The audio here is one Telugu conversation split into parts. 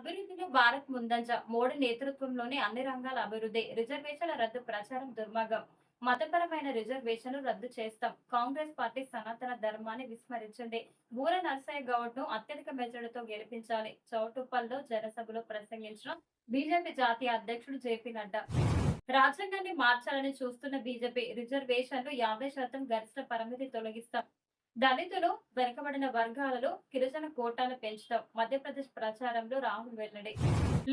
అభివృద్ధిలో భారత్ ముందంజ మోడీ నేతృత్వంలోని అన్ని రంగాల అభివృద్ధి రిజర్వేషన్ల రద్దు ప్రచారం దుర్మార్గం. మతపరమైన రిజర్వేషన్లు రద్దు చేస్తాం. కాంగ్రెస్ పార్టీ సనాతన ధర్మాన్ని విస్మరించింది. బూర నర్సయ్య గౌడ్ ను అత్యధిక మెజార్టీతో గెలిపించాలి. చౌటుప్పల్లో జనసభలో ప్రసంగించిన బీజేపీ జాతీయ అధ్యక్షుడు జేపీ నడ్డా. రాజ్యాంగాన్ని మార్చాలని చూస్తున్న బీజేపీ రిజర్వేషన్లు 50% గరిష్ట పరిమితి తొలగిస్తాం. దళితులు, వెనుకబడిన వర్గాలలో గిరిజన కోటాలు పెంచుతాం. మధ్యప్రదేశ్ ప్రచారంలో రాహుల్ వెల్లడి.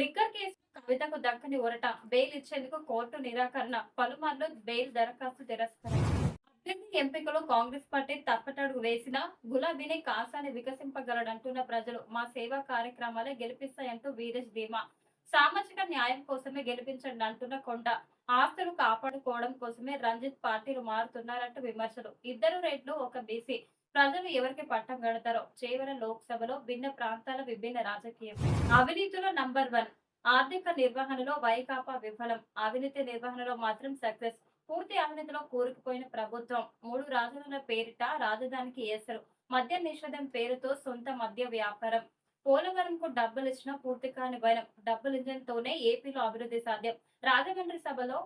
లిక్కర్ కేసు కవితకు దక్కని ఊరట. బెయిల్ ఇచ్చేందుకు కోర్టు నిరాకరణ. పలుమార్లు బెయిల్ దరఖాస్తు తిరస్కరణ. అభ్యర్థి ఎంపికలో కాంగ్రెస్ పార్టీ తప్పటడుగు వేసినా గులాబీని కాసాని వికసింపగలడంటున్న ప్రజలు. మా సేవా కార్యక్రమాలే గెలిపిస్తాయంటూ వీరేష్ ధీమా. సామాజిక న్యాయం కోసమే గెలిపించండి అంటున్న కొండ. ఆస్తులు కాపాడుకోవడం కోసమే రంజిత్ పార్టీలు మారుతున్నారంటూ విమర్శలు. ఇద్దరు రెడ్లు ఒక బీసీ. ప్రజలు ఎవరికి పట్టం కడతారో. చేవెళ్ల లోక్సభలో భిన్న ప్రాంతాల విభిన్న రాజకీయం. అవినీతిలో నంబర్ 1. ఆర్థిక నిర్వహణలో వైకాపా విఫలం. అవినీతి నిర్వహణలో మాత్రం సక్సెస్. పూర్తి అవినీతిలో కూరుకుపోయిన ప్రభుత్వం. 3 రాజధానుల పేరిట రాజధానికి ఏసరు. మద్య నిషేధం పేరుతో సొంత మద్య వ్యాపారం. పోలవరంకు డబ్బులు ఇచ్చినా పూర్తి కాని వైనం. డబ్బులు ఇంజన్ తోనే ఏపీలో అభివృద్ధి సాధ్యం. రాజమండ్రి సభలో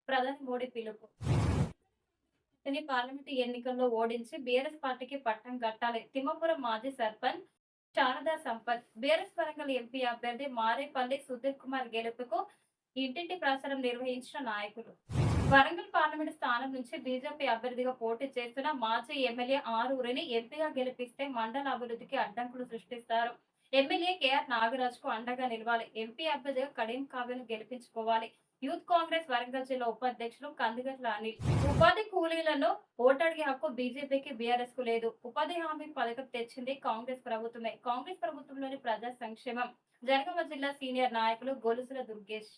ప్రధాని మోడీ పిలుపు. పార్లమెంటు ఎన్నికల్లో ఓడించి బీఆర్ఎస్ పార్టీకి పట్టం కట్టాలి. తిమ్మపురం మాజీ సర్పంచ్ శారదా సంపత్. బీఆర్ఎస్ వరంగల్ ఎంపీ అభ్యర్థి మారేపల్లి సుధీర్ కుమార్ గెలుపుకు ఇంటింటి ప్రచారం నిర్వహించిన నాయకులు. వరంగల్ పార్లమెంటు స్థానం నుంచి బీజేపీ అభ్యర్థిగా పోటీ చేస్తున్న మాజీ ఎమ్మెల్యే ఆరూరిని ఎంపీగా గెలిపిస్తే మండల అభివృద్ధికి అడ్డంకులు సృష్టిస్తారు. ఎమ్మెల్యే కేఆర్ నాగరాజ్ కు అండగా నిలవాలి. ఎంపీ అభ్యర్థిగా కడియం కావ్యను గెలిపించుకోవాలి. యూత్ కాంగ్రెస్ వరంగల్ జిల్లా ఉపాధ్యక్షులు కందిగట్ల అనిల్. ఉపాధి కూలీలను ఓటడిగే హక్కు బీజేపీకి, బీఆర్ఎస్ కు లేదు. ఉపాధి హామీ పథకం తెచ్చింది కాంగ్రెస్ ప్రభుత్వమే. కాంగ్రెస్ ప్రభుత్వంలోని ప్రజా సంక్షేమం. జనగామ జిల్లా సీనియర్ నాయకులు గొలుసుల దుర్గేష్.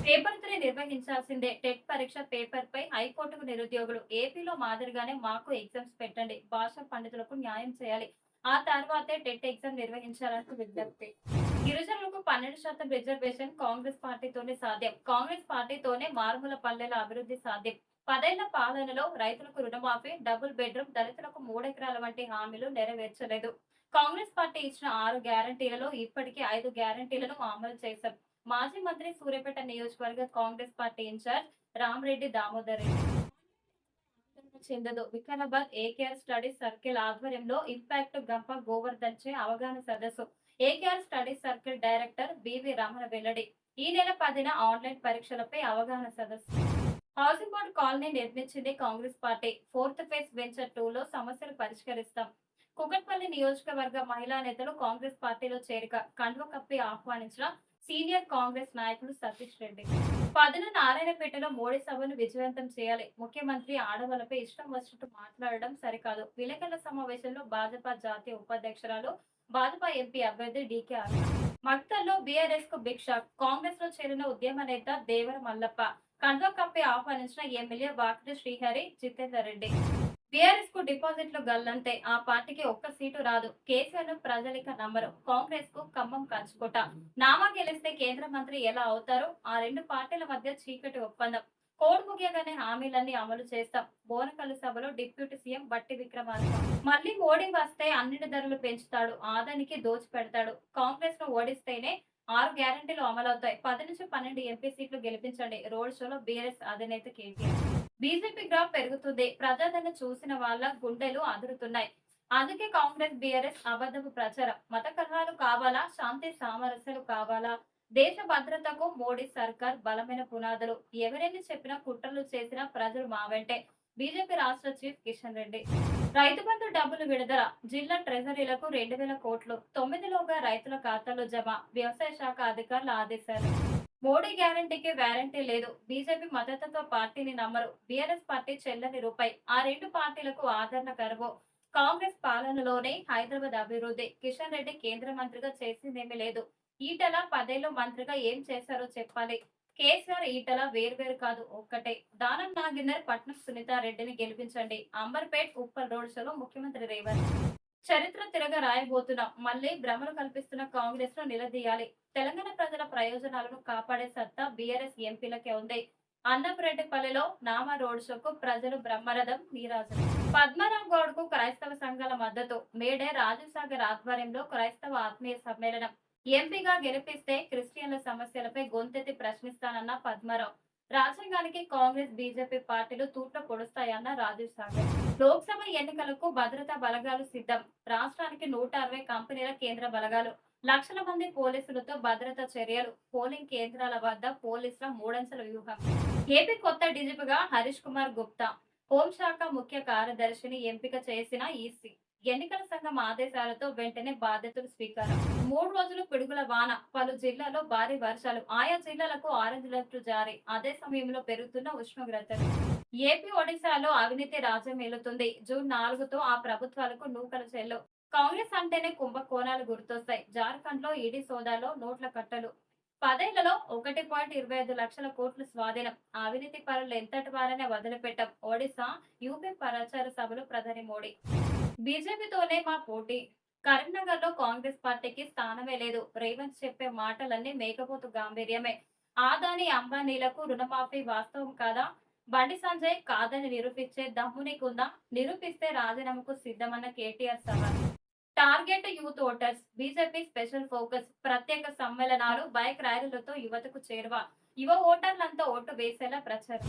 పేపర్ 3 నిర్వహించాల్సిందే. టెట్ పరీక్ష పేపర్ పై హైకోర్టుకు నిరుద్యోగులు. ఏపీలో మాదిరిగానే మాకు ఎగ్జామ్స్ పెట్టండి. భాషా పండితులకు న్యాయం చేయాలి. ఆ తర్వాతే టెట్ ఎగ్జామ్ నిర్వహించాలంటూ విజ్ఞప్తి. గిరిజనులకు 12% రిజర్వేషన్ కాంగ్రెస్ పార్టీతోనే సాధ్యం. కాంగ్రెస్ పార్టీతోనే మారుమూల పల్లెల అభివృద్ధి సాధ్యం. 10 ఏళ్ల పాలనలో రైతులకు రుణమాఫీ, డబుల్ బెడ్రూమ్, దళితులకు 3 ఎకరాల వంటి హామీలు నెరవేర్చలేదు. కాంగ్రెస్ పార్టీ ఇచ్చిన 6 గ్యారంటీలలో ఇప్పటికే 5 గ్యారంటీలను అమలు చేశాం. మాజీ మంత్రి సూర్యాపేట నియోజకవర్గ కాంగ్రెస్ పార్టీ ఇన్ఛార్జ్ రామరెడ్డి దామోదర్ రెడ్డి. చెందదు. వికారాబాద్ ఏకేఆర్ స్టడీస్ సర్కిల్ ఆధ్వర్యంలో ఇంపాక్ట్ గంప గోవర్ధన్ చే అవగాహన సదస్సు. AKR studies circle director BV Ramana వెల్లడి. ఈ నెల 10న ఆన్లైన్ పరీక్షలపై అవగాహన సదస్సు. హౌసింగ్ బోర్డు కాలనీ నిర్మించింది Congress party. 4th phase venture 2లో సమస్యలు పరిష్కరిస్తాం. కుకట్పల్లి నియోజకవర్గ మహిళా నేతలు కాంగ్రెస్ పార్టీలో చేరిక. కండువ కప్పి ఆహ్వానించిన సీనియర్ కాంగ్రెస్ నాయకులు సతీష్ రెడ్డి. 10న నారాయణపేటలో మోడీ సభను విజయవంతం చేయాలి. ముఖ్యమంత్రి ఆడవాళ్లపై ఇష్టం వచ్చినట్టు మాట్లాడడం సరికాదు. విలేకరుల సమావేశంలో భాజపా జాతీయ ఉపాధ్యక్షురాలు, భాజపా ఎంపీ అభ్యర్థి డీకే అరుణ. మక్తల్లో బీఆర్ఎస్ కు బిగ్ షాక్. కాంగ్రెస్ లో చేరిన ఉద్యమ నేత దేవర మల్లప్ప. కండువ కప్పి ఆహ్వానించిన ఎమ్మెల్యే వాకిటి శ్రీహరి, జితేందర్ రెడ్డి. బీఆర్ఎస్ కు డిపాజిట్లు గల్లంతే. ఆ పార్టీకి ఒక్క సీటు రాదు. కేసీఆర్ ను ప్రజలిక నమ్మరు. కాంగ్రెస్ కు ఖమ్మం కంచుకోట. నామా గెలిస్తే కేంద్ర మంత్రి ఎలా అవుతారో ఆ 2 పార్టీల మధ్య చీకటి ఒప్పందం. కోడ్ ముగియగానే హామీలన్నీ అమలు చేస్తాం. బోనకల్లు సభలో డిప్యూటీ సీఎం బట్టి విక్రమార్క. మళ్లీ మోడీ వస్తే అన్నిటి ధరలు పెంచుతాడు. ఆదానికి దోచి పెడతాడు. కాంగ్రెస్ ను ఓడిస్తేనే 6 గ్యారంటీలు అమలవుతాయి. 10 నుంచి 12 ఎంపీ సీట్లు గెలిపించండి. రోడ్ షోలో బీఆర్ఎస్ అధినేత కేటీఆర్. బీజేపీ గ్రాఫ్ పెరుగుతుంది. ప్రజాదరణ చూసిన వాళ్ళ గుండెలు అదురుతున్నాయి. అందుకే కాంగ్రెస్ బీఆర్ఎస్ అబద్ధపు ప్రచారం. మత కలహాలు కావాలా? శాంతి సామరస్యాలు కావాలా? దేశ భద్రతకు మోడీ సర్కార్ బలమైన పునాదులు. ఎవరెన్ని చెప్పినా కుట్రలు చేసినా ప్రజలు మా వెంటే. బీజేపీ రాష్ట్ర చీఫ్ కిషన్ రెడ్డి. రైతు బంధు డబ్బులు విడుదల. జిల్లా ట్రెజరీలకు 2000 కోట్లు. 9లోగా రైతుల ఖాతాలో జమ. వ్యవసాయ శాఖ అధికారుల ఆదేశాలు. మోడీ గ్యారంటీకి వారంటీ లేదు. బీజేపీ మద్దతుతో పార్టీని నమ్మరు. బీఆర్ఎస్ పార్టీ చెల్లని రూపాయి. ఆ 2 పార్టీలకు ఆదరణ కరువు. కాంగ్రెస్ పాలనలోనే హైదరాబాద్ అభివృద్ధి. కిషన్ రెడ్డి కేంద్ర మంత్రిగా చేసిందేమీ లేదు. ఈటల 10 ఏళ్లు మంత్రిగా ఏం చేశారో చెప్పాలి. కేసీఆర్, ఈటల వేర్వేరు కాదు, ఒక్కటే. దానం నాగేందర్, పట్నం సునీతారెడ్డిని గెలిపించండి. అంబర్పేట్, ఉప్పల్ రోడ్ షోలో ముఖ్యమంత్రి రేవంత్. చరిత్ర తిరగ రాయబోతున్నాం. మళ్లీ భ్రమలు కల్పిస్తున్న కాంగ్రెస్ ను నిలదీయాలి. తెలంగాణ ప్రజల ప్రయోజనాలను కాపాడే సత్తా బీఆర్ఎస్ ఎంపీలకే ఉంది. అన్నపురెడ్డిపల్లిలో నామా రోడ్ షోకు ప్రజలు బ్రహ్మరథం నీరాజనం. పద్మనాభ్ గౌడ్ కు క్రైస్తవ సంఘాల మద్దతు. మేడే రాజసాగర్ ఆధ్వర్యంలో క్రైస్తవ ఆత్మీయ సమ్మేళనం. ఎంపీగా గెలిపిస్తే క్రిస్టియన్ల సమస్యలపై గొంతెత్తి ప్రశ్నిస్తానన్న పద్మారావు. రాజ్యాంగానికి కాంగ్రెస్, బీజేపీ పార్టీలు తూట్లు పొడుస్తాయన్న రాజీవ్ సాగర్. లోక్సభ ఎన్నికలకు భద్రతా బలగాలు సిద్ధం. రాష్ట్రానికి 160 కంపెనీల కేంద్ర బలగాలు. లక్షల మంది పోలీసులతో భద్రతా చర్యలు. పోలింగ్ కేంద్రాల వద్ద పోలీసుల మూడంచెల వ్యూహం. ఏపీ కొత్త డీజీపీగా హరీష్ కుమార్ గుప్తా. హోంశాఖ ముఖ్య కార్యదర్శిని ఎంపిక చేసిన ఈసీ. ఎన్నికల సంఘం ఆదేశాలతో వెంటనే బాధ్యతలు స్వీకారం. 3 రోజులు పిడుగుల వాన. పలు జిల్లాల్లో భారీ వర్షాలు. ఆయా జిల్లాలకు ఆరెంజ్ అలర్ట్ జారీ. అదే సమయంలో పెరుగుతున్న ఉష్ణోగ్రతలు. ఏపీ, ఒడిశాలో అవినీతి రాజ్యం ఏలుతుంది. జూన్ 4తో ఆ ప్రభుత్వాలకు నూకల చెల్లు. కాంగ్రెస్ అంటేనే కుంభకోణాలు గుర్తొస్తాయి. జార్ఖండ్ లో ఈడీ సోదాలో నోట్ల కట్టలు. 10 ఏళ్లలో 1.25 లక్షల కోట్లు స్వాధీనం. అవినీతి పరులు ఎంతటి వారనే వదిలిపెట్టాం. ఒడిశా, యూపీ ప్రచార సభలో ప్రధాని మోడీ. బీజేపీతోనే మా పోటీ. కరీంనగర్ లో కాంగ్రెస్ పార్టీకి స్థానమే లేదు. రేవంత్ చెప్పే మాటలన్నీ మేకపోతు గాంభీర్యమే. ఆదాని, అంబానీలకు రుణమాఫీ వాస్తవం కాదా? బండి సంజయ్ కాదని నిరూపించే దమ్ము నీకుందా? నిరూపిస్తే రాజీనామాకు సిద్ధమన్న కేటీఆర్ సవాల్. Target youth voters. BJP special focus. ప్రత్యేక సమ్మేళనాలు, బైక్ ర్యాలీలతో యువతకు చేరువ. యువ ఓటర్లంతా ఓటు వేసేలా ప్రచారం.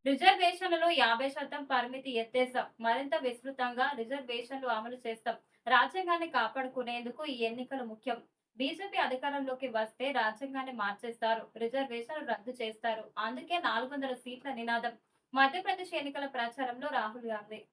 రిజర్వేషన్లలో 50% పరిమితి ఎత్తేసాం. మరింత విస్తృతంగా రిజర్వేషన్లు అమలు చేస్తాం. రాజ్యాంగాన్ని కాపాడుకునేందుకు ఈ ఎన్నికలు ముఖ్యం. బీజేపీ అధికారంలోకి వస్తే రాజ్యాంగాన్ని మార్చేస్తారు. రిజర్వేషన్లు రద్దు చేస్తారు. అందుకే 400 సీట్ల నినాదం. మధ్యప్రదేశ్ ఎన్నికల ప్రచారంలో రాహుల్ గాంధీ.